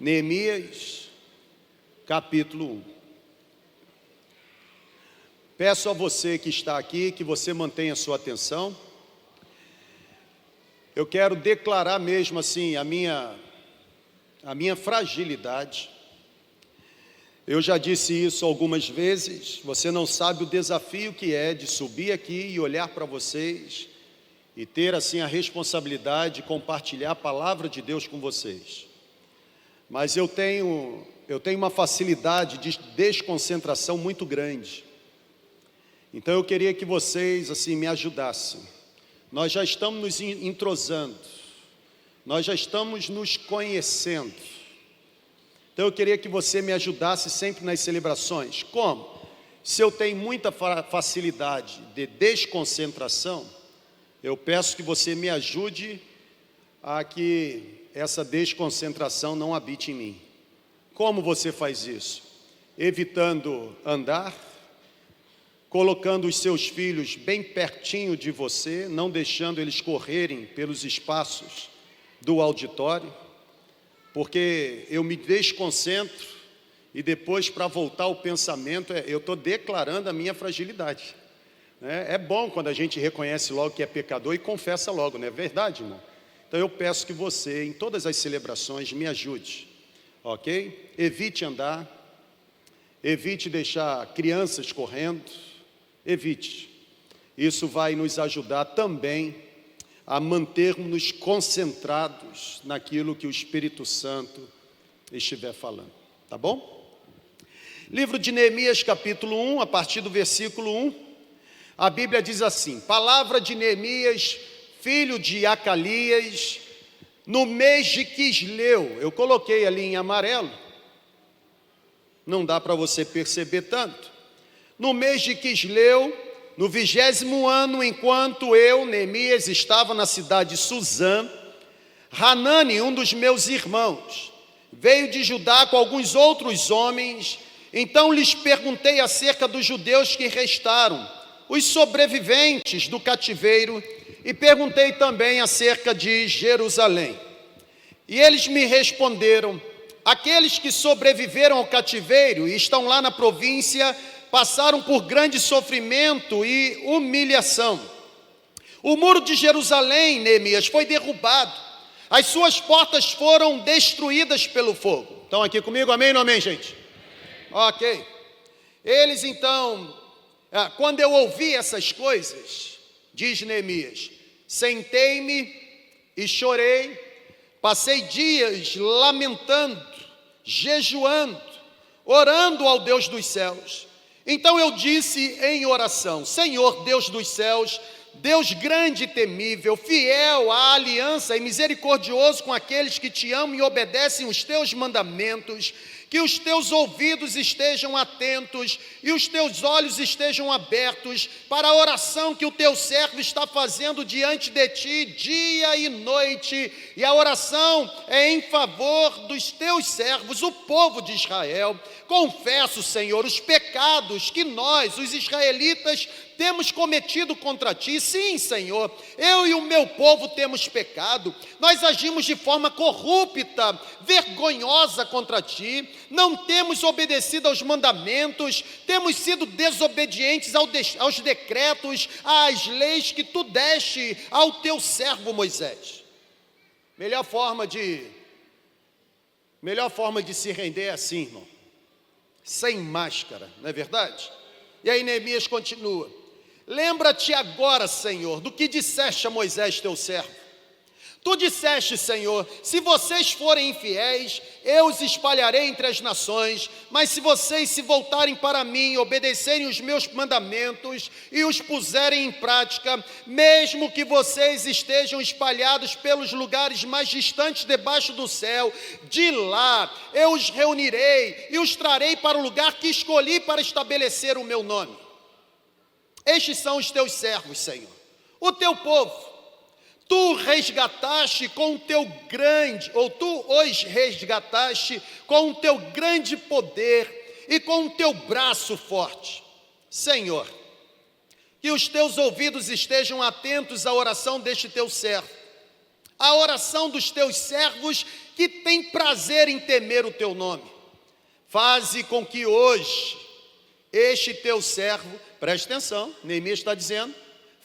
Neemias, capítulo 1. Peço a você que está aqui, que você mantenha sua atenção. Eu quero declarar mesmo assim a minha fragilidade. Eu já disse isso algumas vezes. Você não sabe o desafio que é de subir aqui e olhar para vocês e ter assim a responsabilidade de compartilhar a palavra de Deus com vocês. Mas eu tenho uma facilidade de desconcentração muito grande. Então eu queria que vocês assim me ajudassem. Nós já estamos nos entrosando. Nós já estamos nos conhecendo. Então eu queria que você me ajudasse sempre nas celebrações. Como? Se eu tenho muita facilidade de desconcentração, eu peço que você me ajude a que essa desconcentração não habite em mim. Como você faz isso? Evitando andar, colocando os seus filhos bem pertinho de você, não deixando eles correrem pelos espaços do auditório, porque eu me desconcentro e depois, para voltar ao pensamento, eu estou declarando a minha fragilidade. É bom quando a gente reconhece logo que é pecador e confessa logo, não é verdade, irmão? Então eu peço que você, em todas as celebrações, me ajude, ok? Evite andar, evite deixar crianças correndo, evite. Isso vai nos ajudar também a mantermos concentrados naquilo que o Espírito Santo estiver falando, tá bom? Livro de Neemias, capítulo 1, a partir do versículo 1, a Bíblia diz assim: palavra de Neemias, filho de Acalias, no mês de Quisleu. Eu coloquei ali em amarelo, não dá para você perceber tanto. No mês de Quisleu, no 20º ano, enquanto eu, Neemias, estava na cidade de Suzã, Hanani, um dos meus irmãos, veio de Judá com alguns outros homens. Então lhes perguntei acerca dos judeus que restaram, os sobreviventes do cativeiro, e perguntei também acerca de Jerusalém. E eles me responderam: aqueles que sobreviveram ao cativeiro e estão lá na província passaram por grande sofrimento e humilhação. O muro de Jerusalém, Neemias, foi derrubado, as suas portas foram destruídas pelo fogo. Estão aqui comigo? Amém ou não amém, gente? Ok. Eles então, quando eu ouvi essas coisas, diz Neemias, sentei-me e chorei, passei dias lamentando, jejuando, orando ao Deus dos céus. Então eu disse em oração: Senhor Deus dos céus, Deus grande e temível, fiel à aliança e misericordioso com aqueles que te amam e obedecem os teus mandamentos, que os teus ouvidos estejam atentos e os teus olhos estejam abertos para a oração que o teu servo está fazendo diante de ti dia e noite. E a oração é em favor dos teus servos, o povo de Israel. Confesso, Senhor, os pecados que nós, os israelitas, temos cometido contra ti. Sim, Senhor, eu e o meu povo temos pecado. Nós agimos de forma corrupta, vergonhosa contra ti. Não temos obedecido aos mandamentos, temos sido desobedientes aos decretos, às leis que tu deste ao teu servo Moisés. Melhor forma de se render é assim, irmão, sem máscara, não é verdade? E aí Neemias continua: lembra-te agora, Senhor, do que disseste a Moisés teu servo. Tu disseste, Senhor, se vocês forem infiéis, eu os espalharei entre as nações, mas se vocês se voltarem para mim, obedecerem os meus mandamentos e os puserem em prática, mesmo que vocês estejam espalhados pelos lugares mais distantes debaixo do céu, de lá eu os reunirei e os trarei para o lugar que escolhi para estabelecer o meu nome. Estes são os teus servos, Senhor, o teu povo. Tu resgataste com o teu grande, ou tu os resgataste com o teu grande poder e com o teu braço forte. Senhor, que os teus ouvidos estejam atentos à oração deste teu servo, a oração dos teus servos que têm prazer em temer o teu nome. Faze com que hoje este teu servo, preste atenção, Neemias está dizendo,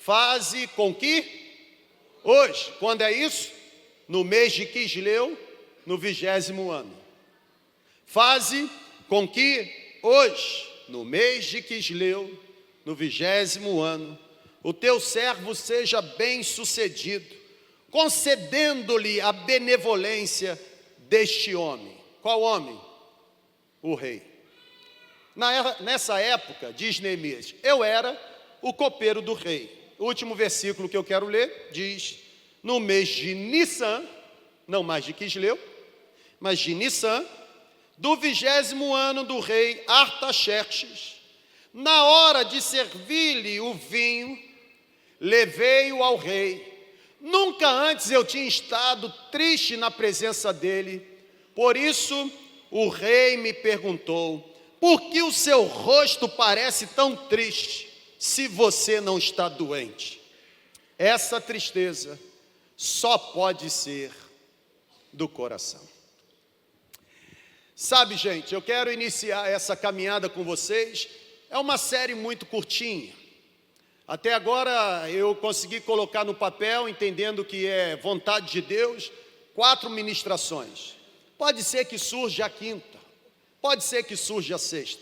faze com que hoje, quando é isso? No mês de Quisleu, no 20º ano. Faze com que hoje, no mês de Quisleu, no 20º ano, o teu servo seja bem sucedido, concedendo-lhe a benevolência deste homem. Qual homem? O rei. Nessa época, diz Neemias, eu era o copeiro do rei. O último versículo que eu quero ler diz, no mês de Nissan, não mais de Quisleu, mas de Nissan, do 20º ano do rei Artaxerxes, na hora de servir-lhe o vinho, levei-o ao rei. Nunca antes eu tinha estado triste na presença dele, por isso o rei me perguntou, por que o seu rosto parece tão triste, se você não está doente? Essa tristeza só pode ser do coração. Sabe, gente, eu quero iniciar essa caminhada com vocês, é uma série muito curtinha. Até agora eu consegui colocar no papel, entendendo que é vontade de Deus, 4 ministrações. Pode ser que surja a 5ª, pode ser que surja a 6ª,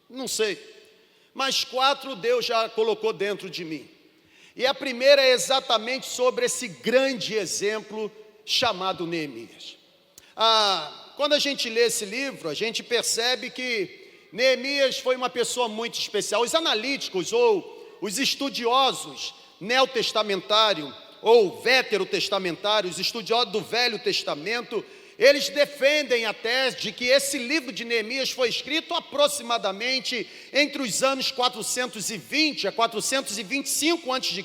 não sei. Mas 4 Deus já colocou dentro de mim. E a primeira é exatamente sobre esse grande exemplo chamado Neemias. Quando a gente lê esse livro, a gente percebe que Neemias foi uma pessoa muito especial. Os analíticos ou os estudiosos neotestamentários ou veterotestamentários, estudiosos do Velho Testamento, eles defendem a tese de que esse livro de Neemias foi escrito aproximadamente entre os anos 420 a 425 a.C.,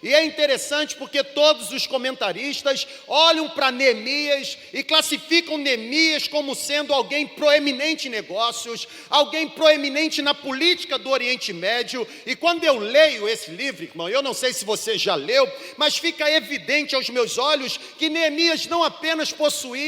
e é interessante porque todos os comentaristas olham para Neemias e classificam Neemias como sendo alguém proeminente em negócios, alguém proeminente na política do Oriente Médio, e quando eu leio esse livro, irmão, eu não sei se você já leu, mas fica evidente aos meus olhos que Neemias não apenas possuía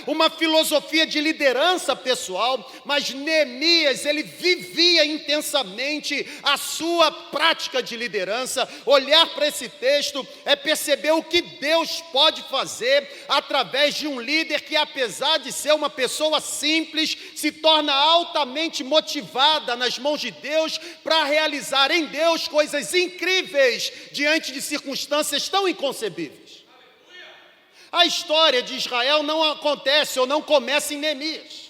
uma filosofia de liderança pessoal, mas Neemias, ele vivia intensamente a sua prática de liderança. Olhar para esse texto é perceber o que Deus pode fazer através de um líder que, apesar de ser uma pessoa simples, se torna altamente motivada nas mãos de Deus para realizar em Deus coisas incríveis diante de circunstâncias tão inconcebíveis. A história de Israel não acontece ou não começa em Neemias.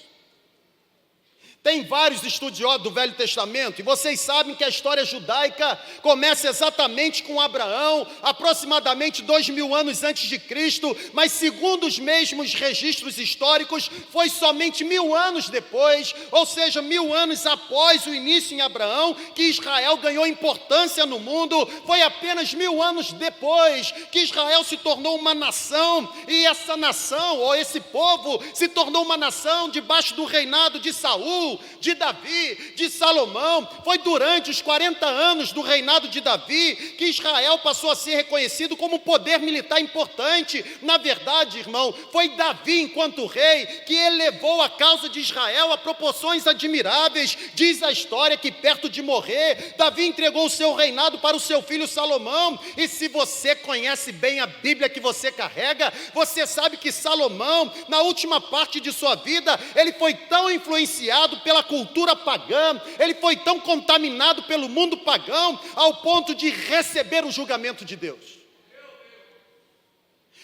Tem vários estudiosos do Velho Testamento, e vocês sabem que a história judaica começa exatamente com Abraão, aproximadamente 2000 anos antes de Cristo, mas segundo os mesmos registros históricos, foi somente 1000 anos depois, ou seja, 1000 anos após o início em Abraão, que Israel ganhou importância no mundo. Foi apenas 1000 anos depois que Israel se tornou uma nação, e essa nação, ou esse povo, se tornou uma nação debaixo do reinado de Saul, de Davi, de Salomão. Foi durante os 40 anos do reinado de Davi que Israel passou a ser reconhecido como um poder militar importante. Na verdade, irmão, foi Davi, enquanto rei, que elevou a causa de Israel a proporções admiráveis. Diz a história que, perto de morrer, Davi entregou o seu reinado para o seu filho Salomão. E se você conhece bem a Bíblia que você carrega, você sabe que Salomão, na última parte de sua vida, ele foi tão influenciado pela cultura pagã, ele foi tão contaminado pelo mundo pagão, ao ponto de receber o julgamento de Deus.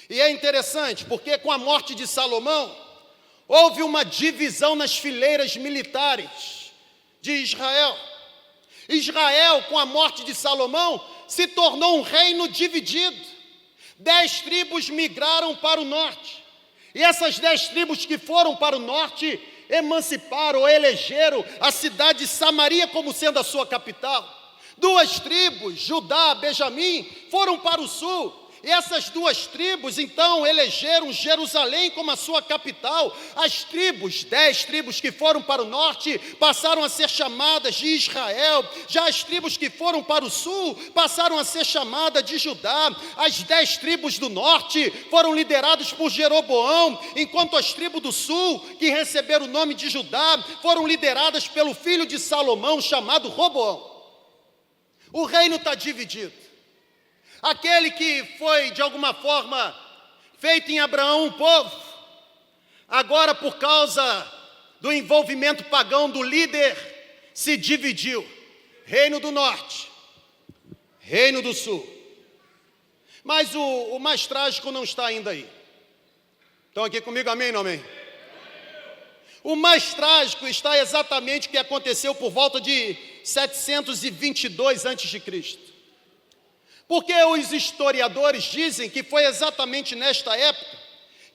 E é interessante, porque com a morte de Salomão, houve uma divisão nas fileiras militares de Israel. Israel, com a morte de Salomão, se tornou um reino dividido. 10 tribos migraram para o norte, e essas 10 tribos que foram para o norte emanciparam ou elegeram a cidade de Samaria como sendo a sua capital. 2 tribos, Judá, Benjamim, foram para o sul E essas duas tribos, então, elegeram Jerusalém como a sua capital. As tribos, 10 tribos que foram para o norte, passaram a ser chamadas de Israel. Já as tribos que foram para o sul, passaram a ser chamadas de Judá. As 10 tribos do norte foram lideradas por Jeroboão, enquanto as tribos do sul, que receberam o nome de Judá, foram lideradas pelo filho de Salomão, chamado Roboão. O reino está dividido. Aquele que foi, de alguma forma, feito em Abraão um povo, agora por causa do envolvimento pagão do líder, se dividiu. Reino do norte, reino do sul. Mas o mais trágico não está ainda aí. Estão aqui comigo, amém ou não amém? O mais trágico está exatamente o que aconteceu por volta de 722 a.C. Porque os historiadores dizem que foi exatamente nesta época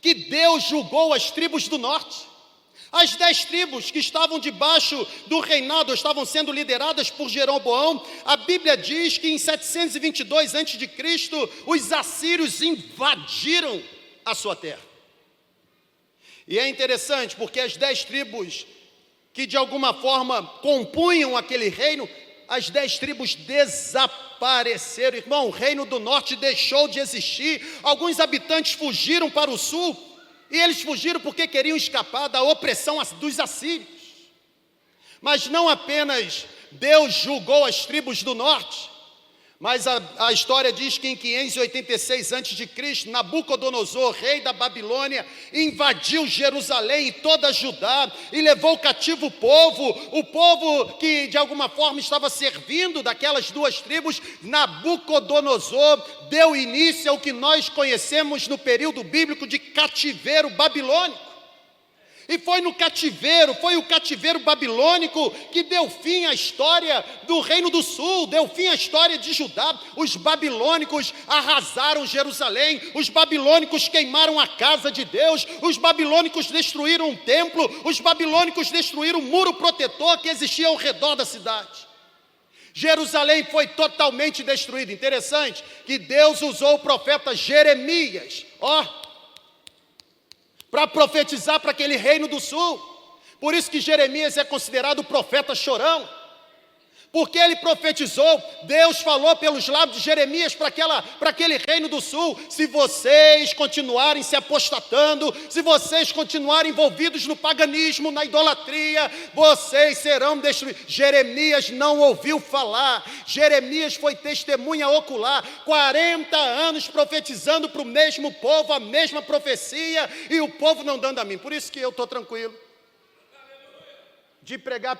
que Deus julgou as tribos do norte. As 10 tribos que estavam debaixo do reinado, estavam sendo lideradas por Jeroboão. A Bíblia diz que em 722 a.C., os assírios invadiram a sua terra. E é interessante porque as 10 tribos que de alguma forma compunham aquele reino, as 10 tribos desapareceram. Irmão, o reino do norte deixou de existir. Alguns habitantes fugiram para o sul, e eles fugiram porque queriam escapar da opressão dos assírios. Mas não apenas Deus julgou as tribos do norte, mas a história diz que em 586 a.C., Nabucodonosor, rei da Babilônia, invadiu Jerusalém e toda Judá e levou cativo o povo que de alguma forma estava servindo daquelas duas tribos. Nabucodonosor deu início ao que nós conhecemos no período bíblico de cativeiro babilônico. E foi no cativeiro, foi o cativeiro babilônico que deu fim à história do Reino do Sul, deu fim à história de Judá. Os babilônicos arrasaram Jerusalém, os babilônicos queimaram a casa de Deus, os babilônicos destruíram o templo, os babilônicos destruíram o muro protetor que existia ao redor da cidade. Jerusalém foi totalmente destruída. Interessante que Deus usou o profeta Jeremias, para profetizar para aquele reino do sul. Por isso que Jeremias é considerado o profeta chorão, porque ele profetizou. Deus falou pelos lábios de Jeremias para aquele reino do sul: se vocês continuarem se apostatando, se vocês continuarem envolvidos no paganismo, na idolatria, vocês serão destruídos. Jeremias não ouviu falar. Jeremias foi testemunha ocular, 40 anos profetizando para o mesmo povo, a mesma profecia, e o povo não dando a mim. Por isso que eu estou tranquilo de pregar,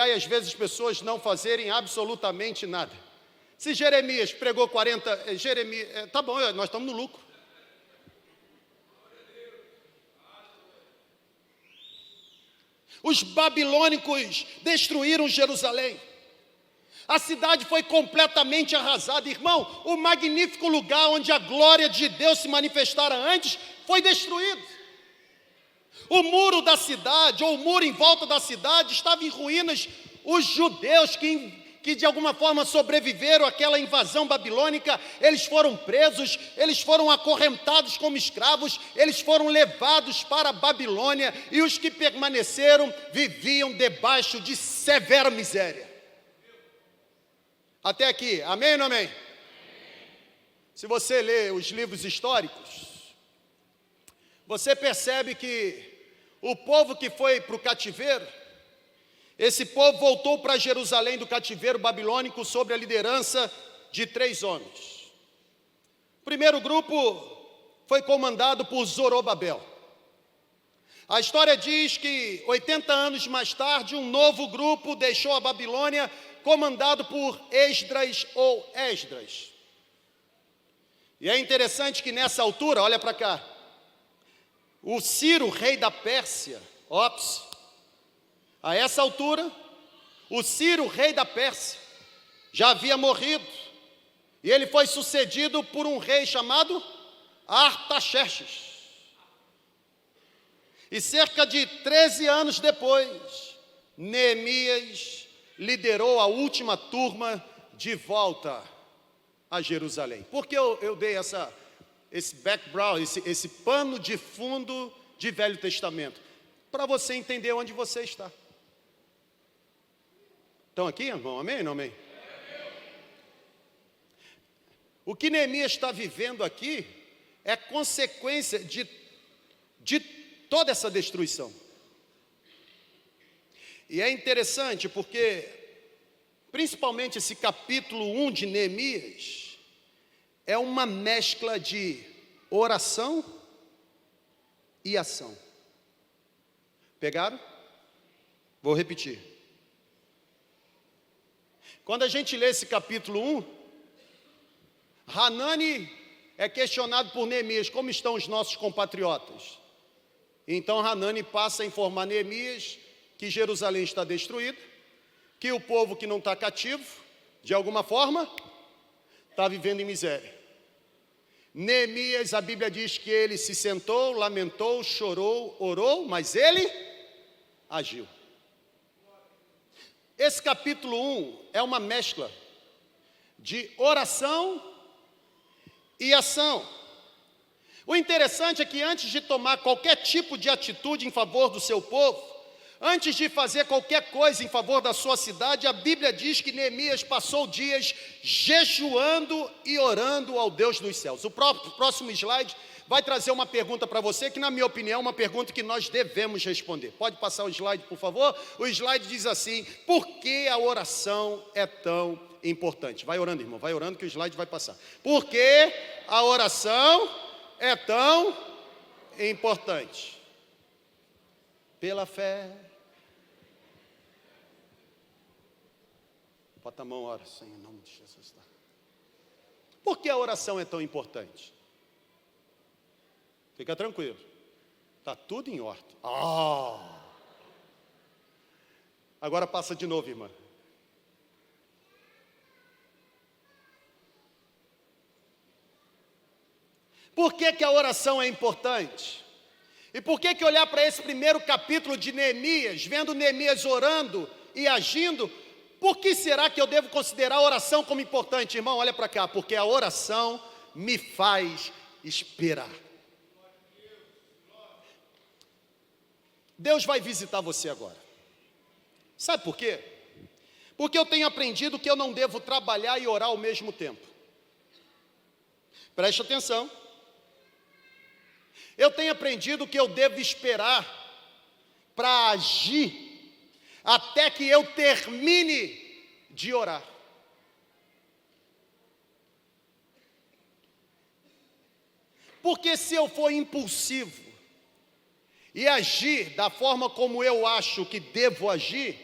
e às vezes as pessoas não fazerem absolutamente nada. Se Jeremias pregou 40, tá bom, nós estamos no lucro. Os babilônicos destruíram Jerusalém. A cidade foi completamente arrasada. Irmão, o magnífico lugar onde a glória de Deus se manifestara antes foi destruído. O muro da cidade, ou o muro em volta da cidade, estava em ruínas. Os judeus que de alguma forma sobreviveram àquela invasão babilônica, eles foram presos, eles foram acorrentados como escravos, eles foram levados para a Babilônia, e os que permaneceram viviam debaixo de severa miséria. Até aqui, amém ou não amém? Se você lê os livros históricos, você percebe que o povo que foi para o cativeiro, esse povo voltou para Jerusalém do cativeiro babilônico sob a liderança de 3 homens. O primeiro grupo foi comandado por Zorobabel. A história diz que 80 anos mais tarde, um novo grupo deixou a Babilônia, comandado por Esdras ou Esdras. E é interessante que nessa altura, olha para cá, o Ciro, rei da Pérsia, a essa altura, o Ciro, rei da Pérsia, já havia morrido, e ele foi sucedido por um rei chamado Artaxerxes. E cerca de 13 anos depois, Neemias liderou a última turma de volta a Jerusalém. Por que eu dei esse background, esse pano de fundo de Velho Testamento, para você entender onde você está. Estão aqui, irmão? Amém ou não amém? O que Neemias está vivendo aqui é consequência de toda essa destruição. E é interessante porque, principalmente esse capítulo 1 de Neemias, é uma mescla de oração e ação. Pegaram? Vou repetir. Quando a gente lê esse capítulo 1, Hanani é questionado por Neemias: como estão os nossos compatriotas? Então Hanani passa a informar Neemias que Jerusalém está destruída, que o povo que não está cativo, de alguma forma, está vivendo em miséria. Neemias, a Bíblia diz que ele se sentou, lamentou, chorou, orou, mas ele agiu. Esse capítulo 1 é uma mescla de oração e ação. O interessante é que antes de tomar qualquer tipo de atitude em favor do seu povo, antes de fazer qualquer coisa em favor da sua cidade, a Bíblia diz que Neemias passou dias jejuando e orando ao Deus dos céus. O próximo slide vai trazer uma pergunta para você, que na minha opinião é uma pergunta que nós devemos responder. Pode passar o slide, por favor? O slide diz assim: por que a oração é tão importante? Vai orando, irmão, vai orando que o slide vai passar. Por que a oração é tão importante? Pela fé. Bota a mão, ora, Senhor, em nome de Jesus. Tá? Por que a oração é tão importante? Fica tranquilo. Está tudo em ordem. Agora passa de novo, irmã. Por que a oração é importante? E por que olhar para esse primeiro capítulo de Neemias, vendo Neemias orando e agindo, por que será que eu devo considerar a oração como importante? Irmão, olha para cá, porque a oração me faz esperar. Deus vai visitar você agora. Sabe por quê? Porque eu tenho aprendido que eu não devo trabalhar e orar ao mesmo tempo. Preste atenção. Eu tenho aprendido que eu devo esperar para agir até que eu termine de orar. Porque se eu for impulsivo e agir da forma como eu acho que devo agir,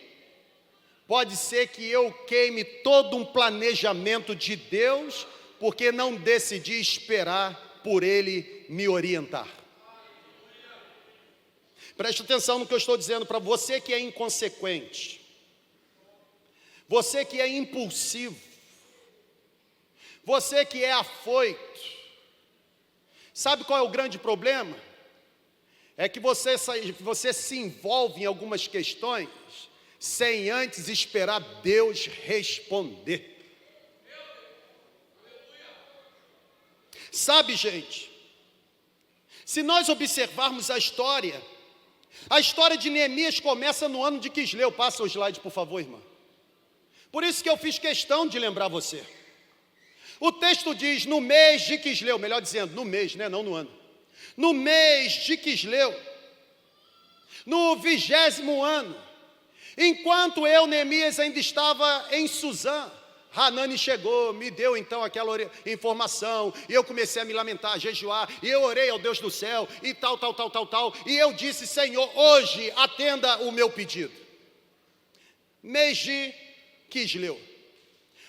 pode ser que eu queime todo um planejamento de Deus, porque não decidi esperar por Ele me orientar. Preste atenção no que eu estou dizendo para você que é inconsequente, você que é impulsivo, você que é afoito. Sabe qual é o grande problema? É que você se envolve em algumas questões sem antes esperar Deus responder. Sabe, gente, se nós observarmos a história de Neemias começa no ano de Quisleu. Passa o slide, por favor, irmã. Por isso que eu fiz questão de lembrar você. O texto diz, no mês de Quisleu, melhor dizendo, no mês, né, não no ano. No mês de Quisleu, no 20º ano, enquanto eu, Neemias, ainda estava em Suzã, Hanani chegou, me deu então aquela informação, e eu comecei a me lamentar, a jejuar, e eu orei ao Deus do céu, e tal, e eu disse, Senhor, hoje atenda o meu pedido. Mês de Quisleu.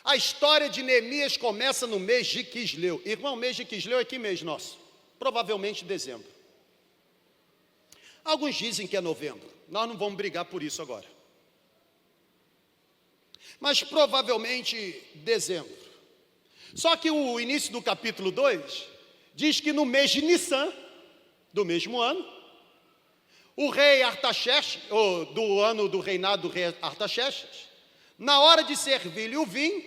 A história de Neemias começa no mês de Quisleu. Irmão, mês de Quisleu é que mês nosso? Provavelmente dezembro. Alguns dizem que é novembro. Nós não vamos brigar por isso agora. Mas provavelmente dezembro. Só que o início do capítulo 2 diz que no mês de Nissan, do mesmo ano, o rei Artaxerxes, do ano do reinado do rei Artaxerxes, na hora de servir-lhe o vinho,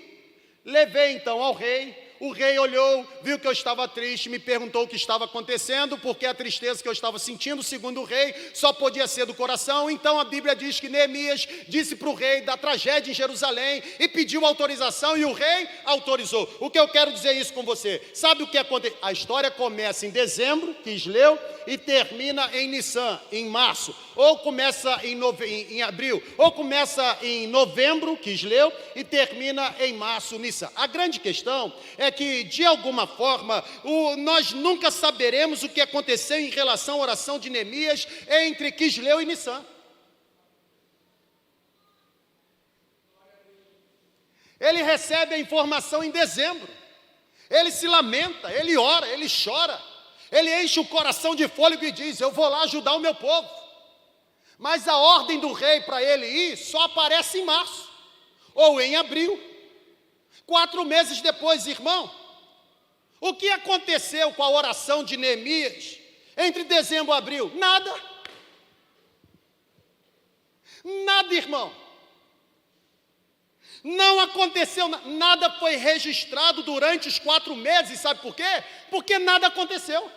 levei então ao rei O rei olhou, viu que eu estava triste, me perguntou o que estava acontecendo, porque a tristeza que eu estava sentindo, segundo o rei, só podia ser do coração. Então a Bíblia diz que Neemias disse para o rei da tragédia em Jerusalém e pediu autorização, e o rei autorizou. O que eu quero dizer isso com você? Sabe o que aconteceu? A história começa em dezembro, Quisleu, e termina em Nissan, em março. Ou começa em abril, ou começa em novembro, Quisleu, e termina em março, Nissan. A grande questão é que, de alguma forma, nós nunca saberemos o que aconteceu em relação à oração de Neemias entre Quisleu e Nissan. Ele recebe a informação em dezembro, ele se lamenta, ele ora, ele chora, ele enche o coração de fôlego e diz: eu vou lá ajudar o meu povo. Mas a ordem do rei para ele ir só aparece em março, ou em abril. 4 meses depois, irmão, o que aconteceu com a oração de Neemias entre dezembro e abril? Nada. Nada, irmão. Não aconteceu, nada foi registrado durante os 4 meses, sabe por quê? Porque nada aconteceu.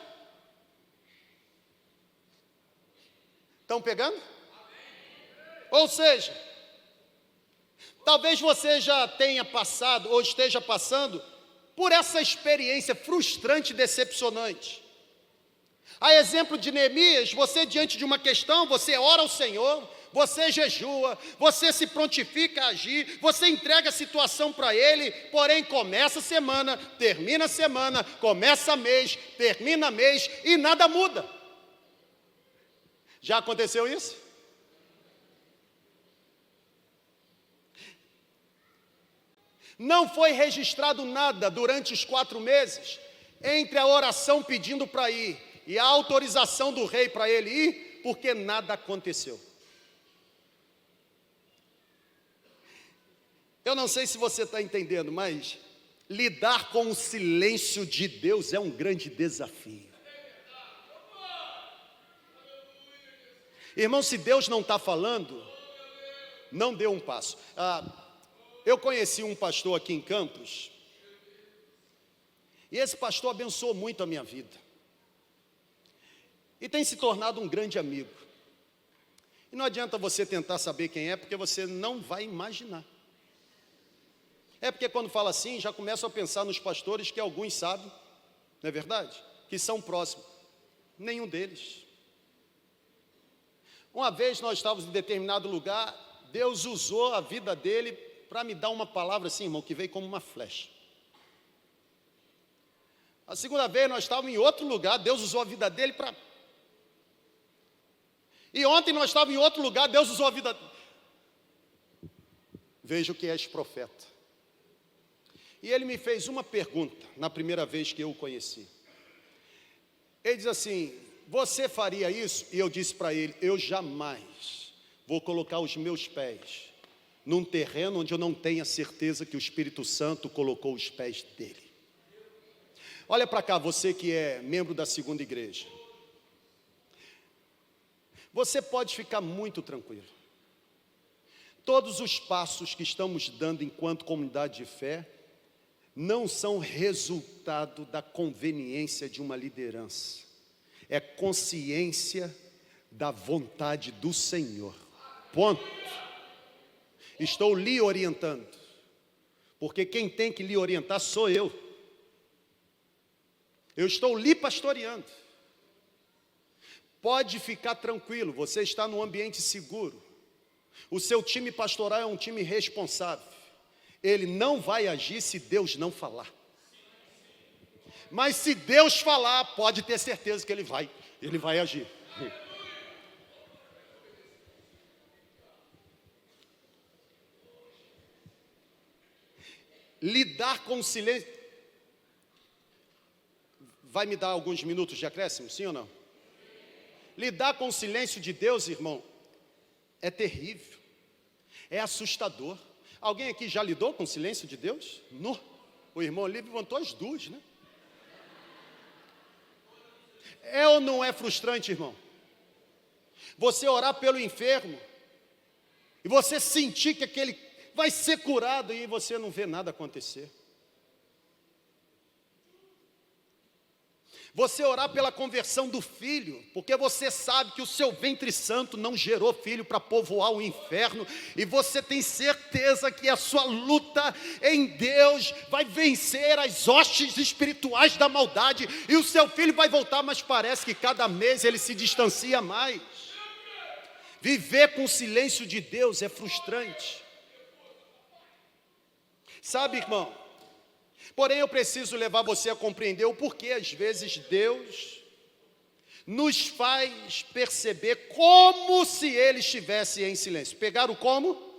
Estão pegando? Ou seja, talvez você já tenha passado ou esteja passando por essa experiência frustrante e decepcionante. A exemplo de Neemias, você diante de uma questão, você ora ao Senhor, você jejua, você se prontifica a agir, você entrega a situação para Ele, porém começa a semana, termina a semana, começa mês, termina mês e nada muda. Já aconteceu isso? Não foi registrado nada durante os 4 meses, entre a oração pedindo para ir e a autorização do rei para ele ir, porque nada aconteceu. Eu não sei se você está entendendo, mas lidar com o silêncio de Deus é um grande desafio. Irmão, se Deus não está falando, não dê um passo. Eu conheci um pastor aqui em Campos, e esse pastor abençoou muito a minha vida, e tem se tornado um grande amigo. E não adianta você tentar saber quem é, porque você não vai imaginar. É porque quando fala assim, já começam a pensar nos pastores que alguns sabem, não é verdade? Que são próximos. Nenhum deles. Uma vez nós estávamos em determinado lugar, Deus usou a vida dele para me dar uma palavra assim, irmão, que veio como uma flecha. A segunda vez nós estávamos em outro lugar, Deus usou a vida dele para... E ontem nós estávamos em outro lugar, Deus usou a vida... Vejo que és profeta. E ele me fez uma pergunta, na primeira vez que eu o conheci. Ele diz assim: você faria isso? E eu disse para ele: eu jamais vou colocar os meus pés num terreno onde eu não tenha certeza que o Espírito Santo colocou os pés dele. Olha para cá, você que é membro da segunda igreja. Você pode ficar muito tranquilo. Todos os passos que estamos dando enquanto comunidade de fé não são resultado da conveniência de uma liderança. É consciência da vontade do Senhor. Ponto. Estou lhe orientando, porque quem tem que lhe orientar sou eu. Eu estou lhe pastoreando. Pode ficar tranquilo, você está num ambiente seguro. O seu time pastoral é um time responsável. Ele não vai agir se Deus não falar. Mas se Deus falar, pode ter certeza que ele vai agir. Lidar com o silêncio. Vai me dar alguns minutos de acréscimo, sim ou não? Lidar com o silêncio de Deus, irmão, é terrível. É assustador. Alguém aqui já lidou com o silêncio de Deus? No. O irmão ali levantou as duas, né? É ou não é frustrante, irmão? Você orar pelo enfermo e você sentir que aquele vai ser curado e você não vê nada acontecer. Você orar pela conversão do filho, porque você sabe que o seu ventre santo não gerou filho para povoar o inferno, e você tem certeza que a sua luta em Deus vai vencer as hostes espirituais da maldade, e o seu filho vai voltar, mas parece que cada mês ele se distancia mais. Viver com o silêncio de Deus é frustrante. Sabe, irmão? Porém, eu preciso levar você a compreender o porquê, às vezes, Deus nos faz perceber como se Ele estivesse em silêncio. Pegaram o como?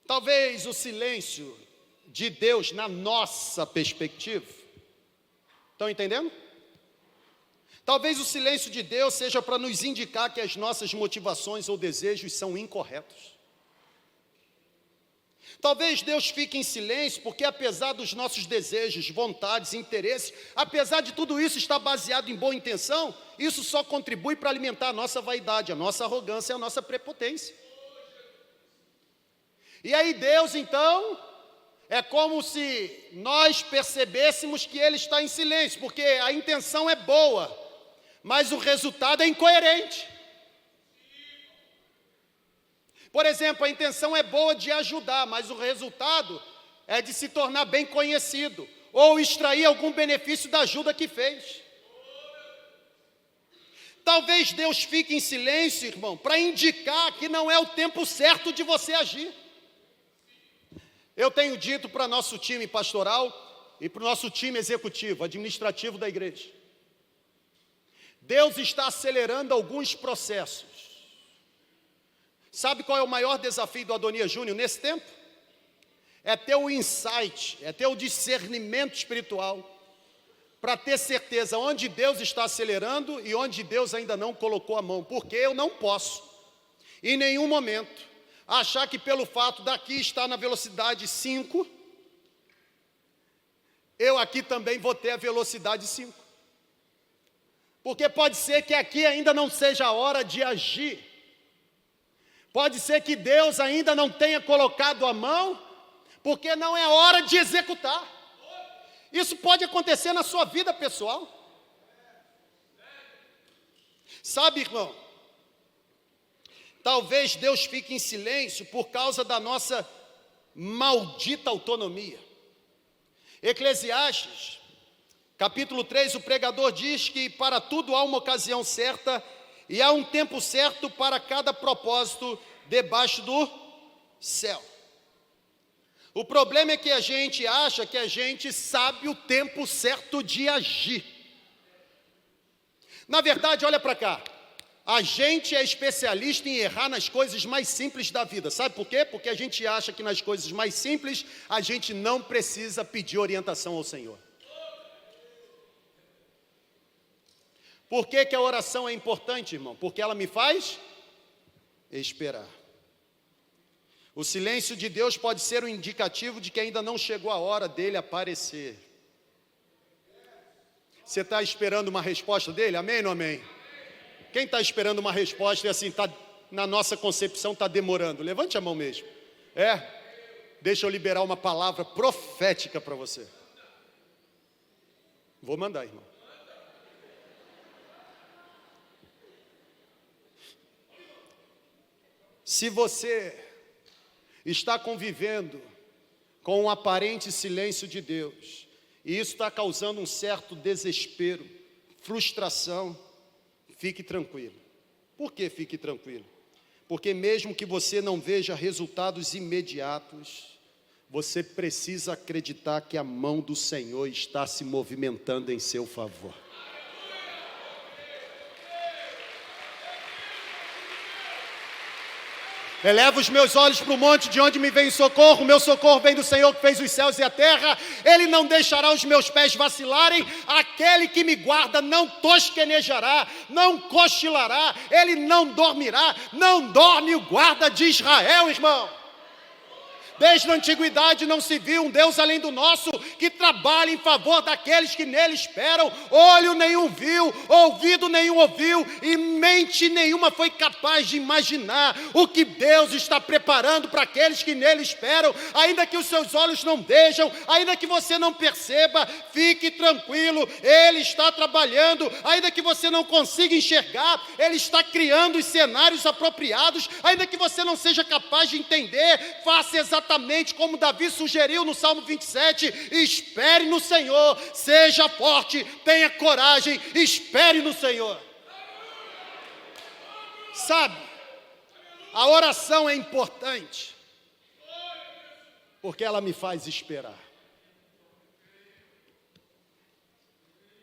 Talvez o silêncio de Deus na nossa perspectiva. Estão entendendo? Talvez o silêncio de Deus seja para nos indicar que as nossas motivações ou desejos são incorretos. Talvez Deus fique em silêncio porque, apesar dos nossos desejos, vontades, interesses, apesar de tudo isso estar baseado em boa intenção, isso só contribui para alimentar a nossa vaidade, a nossa arrogância e a nossa prepotência. E aí Deus, então, é como se nós percebêssemos que Ele está em silêncio, porque a intenção é boa, mas o resultado é incoerente. Por exemplo, a intenção é boa de ajudar, mas o resultado é de se tornar bem conhecido, ou extrair algum benefício da ajuda que fez. Talvez Deus fique em silêncio, irmão, para indicar que não é o tempo certo de você agir. Eu tenho dito para nosso time pastoral e para o nosso time executivo, administrativo da igreja, Deus está acelerando alguns processos. Sabe qual é o maior desafio do Adonias Júnior nesse tempo? É ter o insight, é ter o discernimento espiritual, para ter certeza onde Deus está acelerando e onde Deus ainda não colocou a mão. Porque eu não posso, em nenhum momento, achar que pelo fato daqui estar na velocidade 5, eu aqui também vou ter a velocidade 5. Porque pode ser que aqui ainda não seja a hora de agir. Pode ser que Deus ainda não tenha colocado a mão, porque não é hora de executar. Isso pode acontecer na sua vida pessoal. Sabe, irmão, talvez Deus fique em silêncio por causa da nossa maldita autonomia. Eclesiastes, capítulo 3, o pregador diz que para tudo há uma ocasião certa e há um tempo certo para cada propósito debaixo do céu. O problema é que a gente acha que a gente sabe o tempo certo de agir. Na verdade, olha para cá, a gente é especialista em errar nas coisas mais simples da vida. Sabe por quê? Porque a gente acha que nas coisas mais simples a gente não precisa pedir orientação ao Senhor. Por que que a oração é importante, irmão? Porque ela me faz esperar. O silêncio de Deus pode ser um indicativo de que ainda não chegou a hora dele aparecer. Você está esperando uma resposta dele? Amém ou não amém? Quem está esperando uma resposta e assim, na nossa concepção está demorando? Levante a mão mesmo. Deixa eu liberar uma palavra profética para você. Vou mandar, irmão. Se você está convivendo com um aparente silêncio de Deus, e isso está causando um certo desespero, frustração, fique tranquilo. Por que fique tranquilo? Porque mesmo que você não veja resultados imediatos, você precisa acreditar que a mão do Senhor está se movimentando em seu favor. Eleva os meus olhos para o monte de onde me vem socorro. O meu socorro vem do Senhor que fez os céus e a terra. Ele não deixará os meus pés vacilarem. Aquele que me guarda não tosquenejará, não cochilará, ele não dormirá. Não dorme o guarda de Israel, irmão. Desde a antiguidade não se viu um Deus além do nosso, que trabalha em favor daqueles que nele esperam. Olho nenhum viu, ouvido nenhum ouviu, e mente nenhuma foi capaz de imaginar o que Deus está preparando para aqueles que nele esperam. Ainda que os seus olhos não vejam, ainda que você não perceba, fique tranquilo, Ele está trabalhando. Ainda que você não consiga enxergar, Ele está criando os cenários apropriados. Ainda que você não seja capaz de entender, faça exatamente como Davi sugeriu no Salmo 27, espere no Senhor, seja forte, tenha coragem, espere no Senhor. Sabe, a oração é importante, porque ela me faz esperar.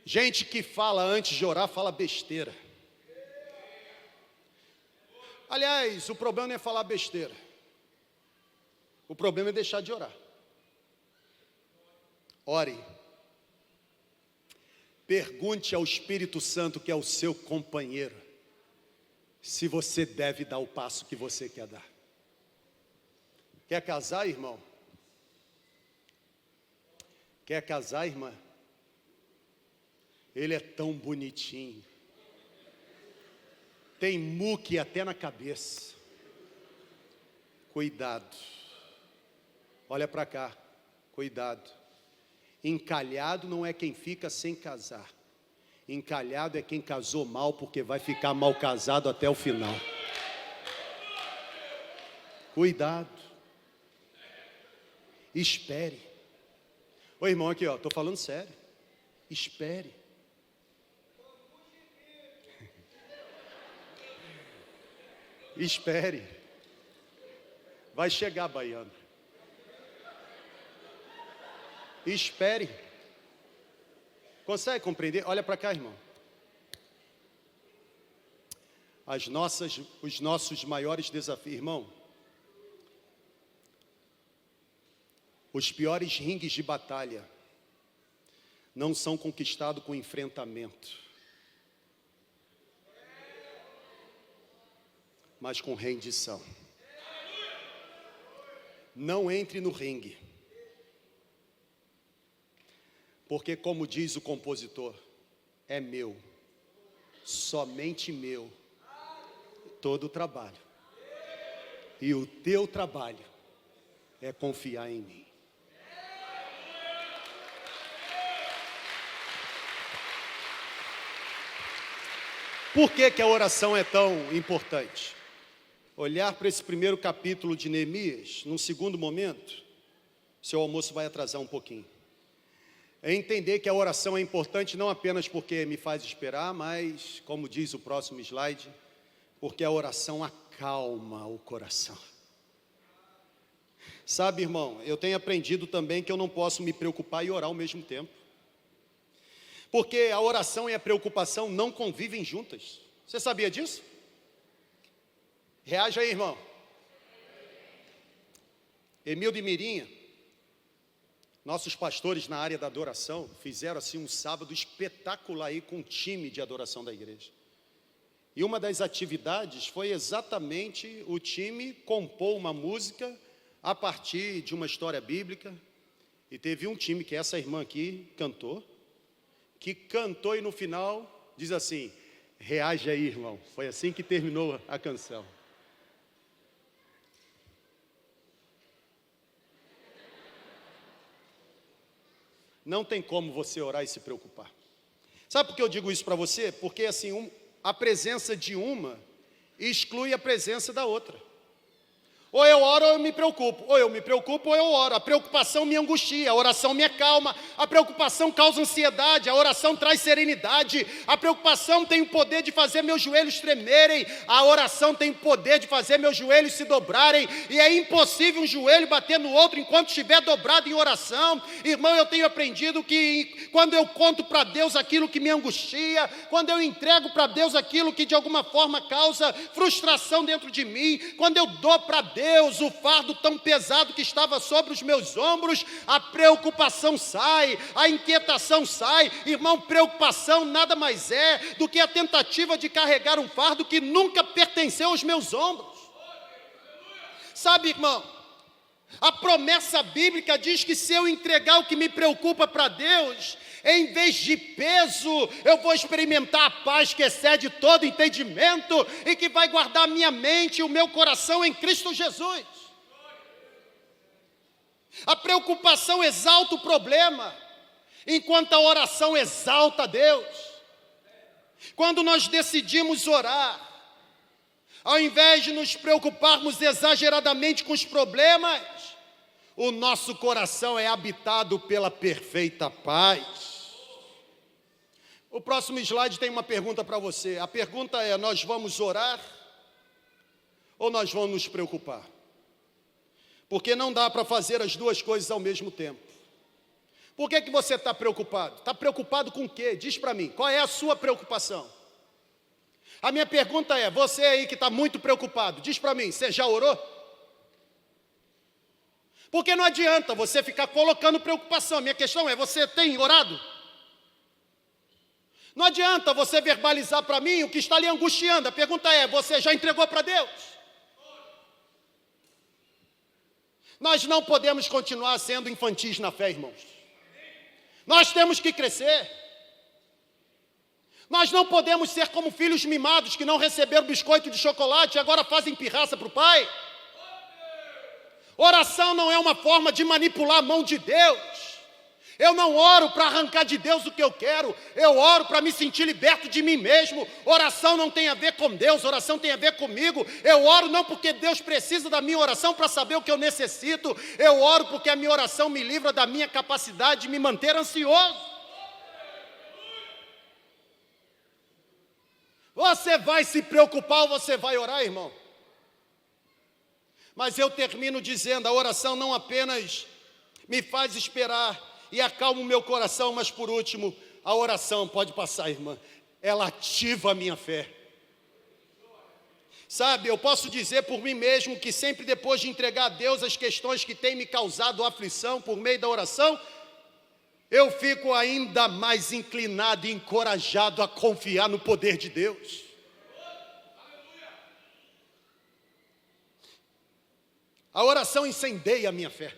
Gente que fala antes de orar, fala besteira. Aliás, o problema não é falar besteira. O problema é deixar de orar. Ore. Pergunte ao Espírito Santo, que é o seu companheiro, se você deve dar o passo que você quer dar. Quer casar, irmão? Quer casar, irmã? Ele é tão bonitinho. Tem muque até na cabeça. Cuidado. Olha para cá, cuidado. Encalhado não é quem fica sem casar. Encalhado é quem casou mal, porque vai ficar mal casado até o final. Cuidado. Espere. Ô irmão, aqui ó, estou falando sério. Espere. Espere. Vai chegar, baiano. Espere. Consegue compreender? Olha para cá, irmão. Os nossos maiores desafios, irmão. Os piores ringues de batalha não são conquistados com enfrentamento, mas com rendição. Não entre no ringue. Porque, como diz o compositor, é meu, somente meu, todo o trabalho. E o teu trabalho é confiar em mim. Por que a oração é tão importante? Olhar para esse primeiro capítulo de Neemias, num segundo momento, seu almoço vai atrasar um pouquinho. É entender que a oração é importante não apenas porque me faz esperar, mas, como diz o próximo slide, porque a oração acalma o coração. Sabe, irmão, eu tenho aprendido também que eu não posso me preocupar e orar ao mesmo tempo. Porque a oração e a preocupação não convivem juntas. Você sabia disso? Reage aí, irmão. Emildo e Mirinha, nossos pastores na área da adoração, fizeram assim um sábado espetacular aí com um time de adoração da igreja. E uma das atividades foi exatamente o time compor uma música a partir de uma história bíblica. E teve um time, que essa irmã aqui cantou, e no final diz assim, reage aí, irmão. Foi assim que terminou a canção. Não tem como você orar e se preocupar. Sabe por que eu digo isso para você? Porque assim, a presença de uma exclui a presença da outra. Ou eu oro ou eu me preocupo. Ou eu me preocupo ou eu oro. A preocupação me angustia, a oração me acalma. A preocupação causa ansiedade, a oração traz serenidade. A preocupação tem o poder de fazer meus joelhos tremerem. A oração tem o poder de fazer meus joelhos se dobrarem. E é impossível um joelho bater no outro enquanto estiver dobrado em oração. Irmão, eu tenho aprendido que quando eu conto para Deus aquilo que me angustia, quando eu entrego para Deus aquilo que de alguma forma causa frustração dentro de mim, quando eu dou para Deus o fardo tão pesado que estava sobre os meus ombros, a preocupação sai, a inquietação sai. Irmão, preocupação nada mais é do que a tentativa de carregar um fardo que nunca pertenceu aos meus ombros. Sabe, irmão, A promessa bíblica diz que se eu entregar o que me preocupa para Deus, em vez de peso, eu vou experimentar a paz que excede todo entendimento e que vai guardar a minha mente e o meu coração em Cristo Jesus. A preocupação exalta o problema, enquanto a oração exalta a Deus. Quando nós decidimos orar, ao invés de nos preocuparmos exageradamente com os problemas, o nosso coração é habitado pela perfeita paz. O próximo slide tem uma pergunta para você. A pergunta é: nós vamos orar ou nós vamos nos preocupar? Porque não dá para fazer as duas coisas ao mesmo tempo. Por que você está preocupado? Está preocupado com o quê? Diz para mim, qual é a sua preocupação? A minha pergunta é: você aí que está muito preocupado, diz para mim, você já orou? Porque não adianta você ficar colocando preocupação. Minha questão é: você tem orado? Não adianta você verbalizar para mim o que está lhe angustiando. A pergunta é: você já entregou para Deus? Nós não podemos continuar sendo infantis na fé, irmãos. Nós temos que crescer. Nós não podemos ser como filhos mimados que não receberam biscoito de chocolate e agora fazem pirraça para o pai. Oração não é uma forma de manipular a mão de Deus. Eu não oro para arrancar de Deus o que eu quero. Eu oro para me sentir liberto de mim mesmo. Oração não tem a ver com Deus, oração tem a ver comigo. Eu oro não porque Deus precisa da minha oração para saber o que eu necessito. Eu oro porque a minha oração me livra da minha capacidade de me manter ansioso. Você vai se preocupar ou você vai orar, irmão? Mas eu termino dizendo: a oração não apenas me faz esperar e acalma o meu coração, mas por último, a oração, pode passar, irmã, ela ativa a minha fé. Sabe, eu posso dizer por mim mesmo que sempre depois de entregar a Deus as questões que têm me causado aflição por meio da oração, eu fico ainda mais inclinado e encorajado a confiar no poder de Deus. A oração incendeia a minha fé.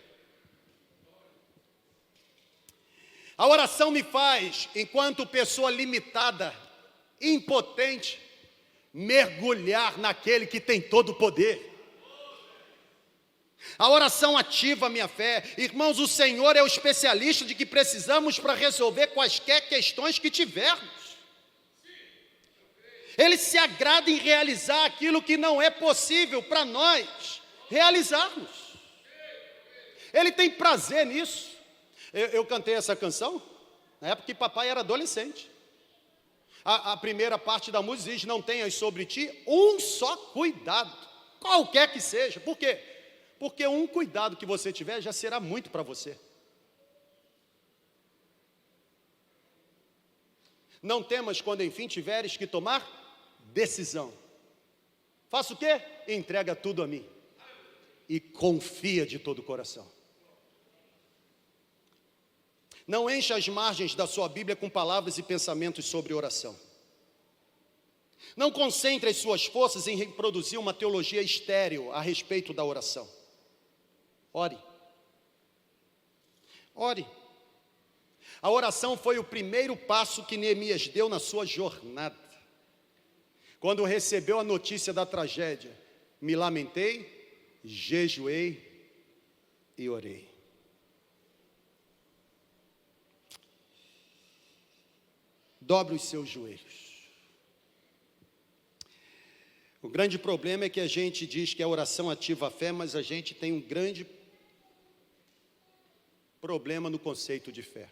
A oração me faz, enquanto pessoa limitada, impotente, mergulhar naquele que tem todo o poder. A oração ativa a minha fé. Irmãos, o Senhor é o especialista de que precisamos para resolver quaisquer questões que tivermos. Ele se agrada em realizar aquilo que não é possível para nós realizarmos. Ele tem prazer nisso. Eu cantei essa canção na época que papai era adolescente. A primeira parte da música diz: não tenhas sobre ti um só cuidado, qualquer que seja. Por quê? Porque um cuidado que você tiver já será muito para você. Não temas quando enfim tiveres que tomar decisão. Faça o quê? Entrega tudo a mim e confia de todo o coração. Não encha as margens da sua Bíblia com palavras e pensamentos sobre oração. Não concentre as suas forças em reproduzir uma teologia estéril a respeito da oração. Ore. Ore. A oração foi o primeiro passo que Neemias deu na sua jornada. Quando recebeu a notícia da tragédia, me lamentei, jejuei e orei. Dobre os seus joelhos. O grande problema é que a gente diz que a oração ativa a fé, mas a gente tem um grande problema no conceito de fé.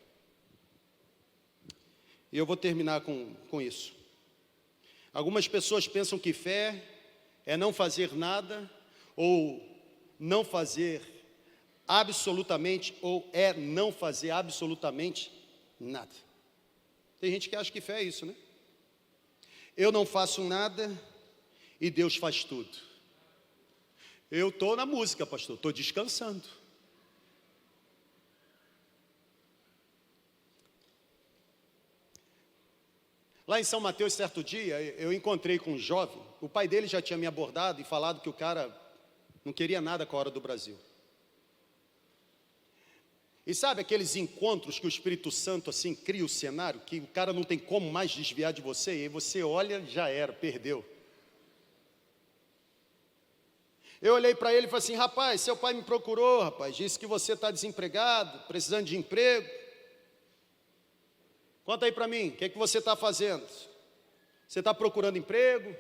E eu vou terminar com isso. Algumas pessoas pensam que fé é não fazer nada, ou não fazer absolutamente, ou é não fazer absolutamente nada. Tem gente que acha que fé é isso, né? Eu não faço nada e Deus faz tudo. Eu estou na música, pastor, estou descansando. Lá em São Mateus, certo dia, eu encontrei com um jovem. O pai dele já tinha me abordado e falado que o cara não queria nada com a hora do Brasil. E sabe aqueles encontros que o Espírito Santo assim cria o cenário, que o cara não tem como mais desviar de você, e aí você olha, já era, perdeu. Eu olhei para ele e falei assim: rapaz, seu pai me procurou, rapaz, disse que você está desempregado, precisando de emprego. Conta aí para mim, o que é que você está fazendo? Você está procurando emprego?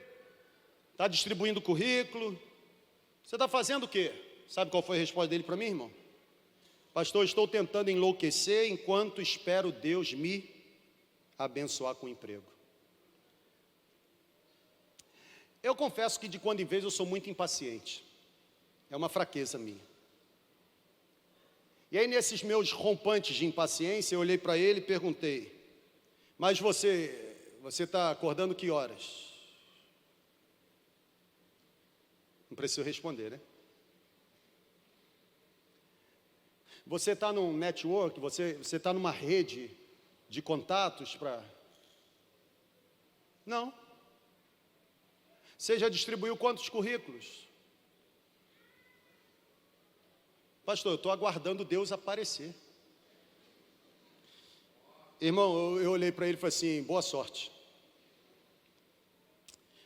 Está distribuindo currículo? Você está fazendo o quê? Sabe qual foi a resposta dele para mim, irmão? Pastor, estou tentando enlouquecer enquanto espero Deus me abençoar com emprego. Eu confesso que de quando em vez eu sou muito impaciente. É uma fraqueza minha. E aí nesses meus rompantes de impaciência, eu olhei para ele e perguntei: mas você está acordando que horas? Não preciso responder, né? Você está num network, você está numa rede de contatos para... Não. Você já distribuiu quantos currículos? Pastor, eu estou aguardando Deus aparecer. Irmão, eu olhei para ele e falei assim: boa sorte.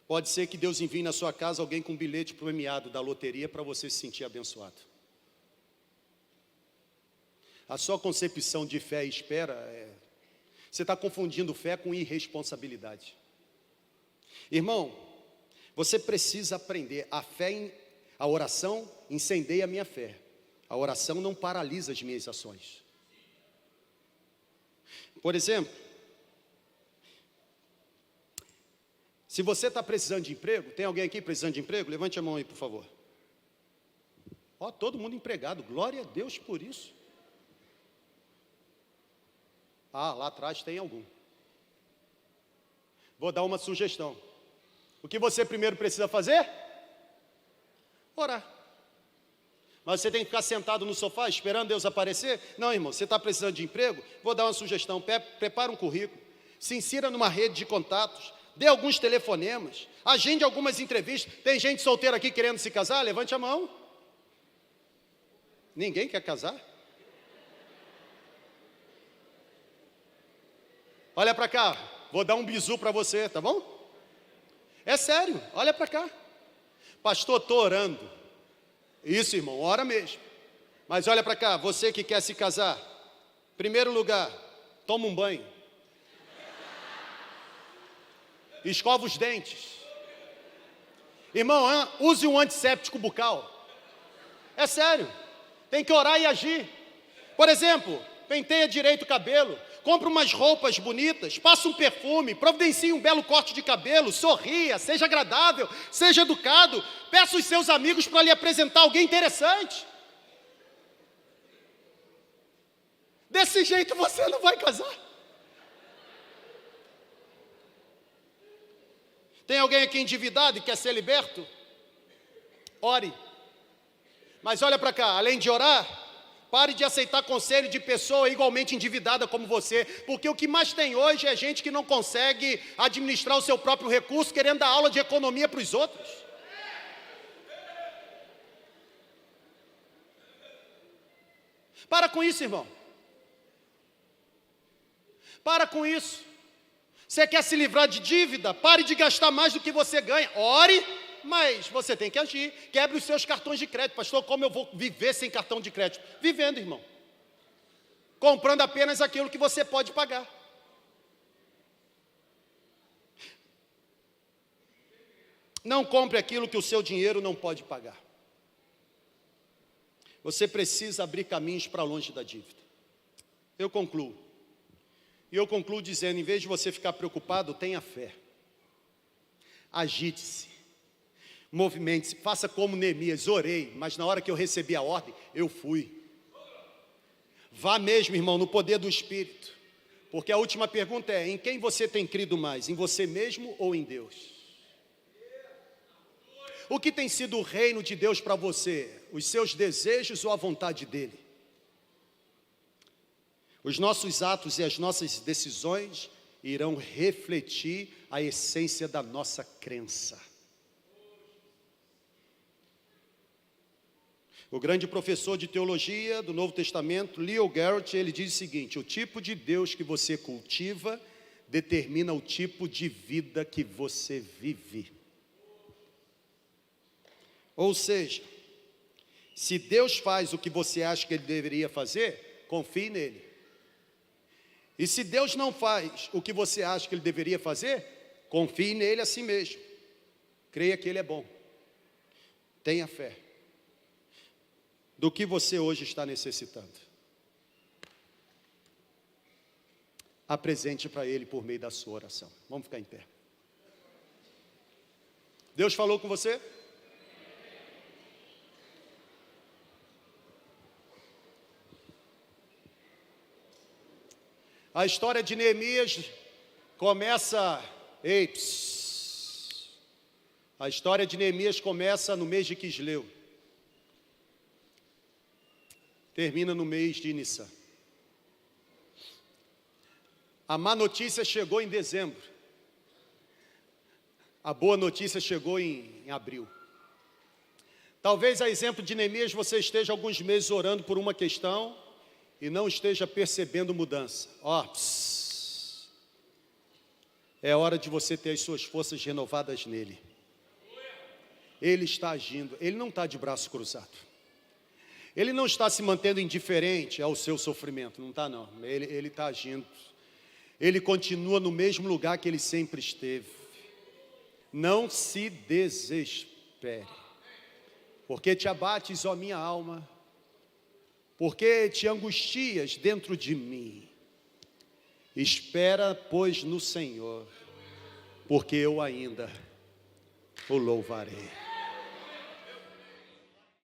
Pode ser que Deus envie na sua casa alguém com um bilhete premiado da loteria para você se sentir abençoado. A sua concepção de fé e espera, você está confundindo fé com irresponsabilidade. Irmão, você precisa aprender. A oração incendeia a minha fé. A oração não paralisa as minhas ações. Por exemplo, se você está precisando de emprego, tem alguém aqui precisando de emprego? Levante a mão aí, por favor. Ó, todo mundo empregado, glória a Deus por isso. Ah, lá atrás tem algum. Vou dar uma sugestão. O que você primeiro precisa fazer? Orar. Mas você tem que ficar sentado no sofá esperando Deus aparecer? Não, irmão, você está precisando de emprego? Vou dar uma sugestão: prepara um currículo, se insira numa rede de contatos, dê alguns telefonemas, agende algumas entrevistas. Tem gente solteira aqui querendo se casar? Levante a mão. Ninguém quer casar? Olha para cá, vou dar um bizu para você, tá bom? É sério, olha para cá. Pastor, estou orando. Isso, irmão, ora mesmo. Mas olha para cá, você que quer se casar, primeiro lugar, toma um banho. Escova os dentes. Irmão, use um antisséptico bucal. É sério, tem que orar e agir. Por exemplo, penteia direito o cabelo, compra umas roupas bonitas, passa um perfume, providencie um belo corte de cabelo, sorria, seja agradável, seja educado, peça os seus amigos para lhe apresentar alguém interessante. Desse jeito você não vai casar. Tem alguém aqui endividado e quer ser liberto? Ore. Mas olha para cá, além de orar, pare de aceitar conselho de pessoa igualmente endividada como você, porque o que mais tem hoje é gente que não consegue administrar o seu próprio recurso, querendo dar aula de economia para os outros. Para com isso, irmão. Para com isso. Você quer se livrar de dívida? Pare de gastar mais do que você ganha. Ore, mas você tem que agir. Quebre os seus cartões de crédito. Pastor, como eu vou viver sem cartão de crédito? Vivendo, irmão. Comprando apenas aquilo que você pode pagar. Não compre aquilo que o seu dinheiro não pode pagar. Você precisa abrir caminhos para longe da dívida. Eu concluo. E eu concluo dizendo: em vez de você ficar preocupado, tenha fé. Agite-se. Movimente-se. Faça como Neemias: orei, mas na hora que eu recebi a ordem, eu fui. Vá mesmo, irmão, no poder do Espírito. Porque a última pergunta é: em quem você tem crido mais? Em você mesmo ou em Deus? O que tem sido o reino de Deus para você? Os seus desejos ou a vontade dEle? Os nossos atos e as nossas decisões irão refletir a essência da nossa crença. O grande professor de teologia do Novo Testamento, Leo Garrett, ele diz o seguinte: o tipo de Deus que você cultiva determina o tipo de vida que você vive. Ou seja, se Deus faz o que você acha que Ele deveria fazer, confie nele. E se Deus não faz o que você acha que Ele deveria fazer, confie nele assim mesmo. Creia que Ele é bom. Tenha fé. Do que você hoje está necessitando, apresente para Ele por meio da sua oração. Vamos ficar em pé. Deus falou com você? A história de Neemias começa... A história de Neemias começa no mês de Quisleu. Termina no mês de Nissan. A má notícia chegou em dezembro. A boa notícia chegou em abril. Talvez, a exemplo de Neemias, você esteja alguns meses orando por uma questão e não esteja percebendo mudança. É hora de você ter as suas forças renovadas nele. Ele está agindo, ele não está de braço cruzado. Ele não está se mantendo indiferente ao seu sofrimento, não está não, ele está agindo. Ele continua no mesmo lugar que ele sempre esteve. Não se desespere. Porque te abates, ó minha alma, porque te angustias dentro de mim. Espera, pois, no Senhor, porque eu ainda o louvarei.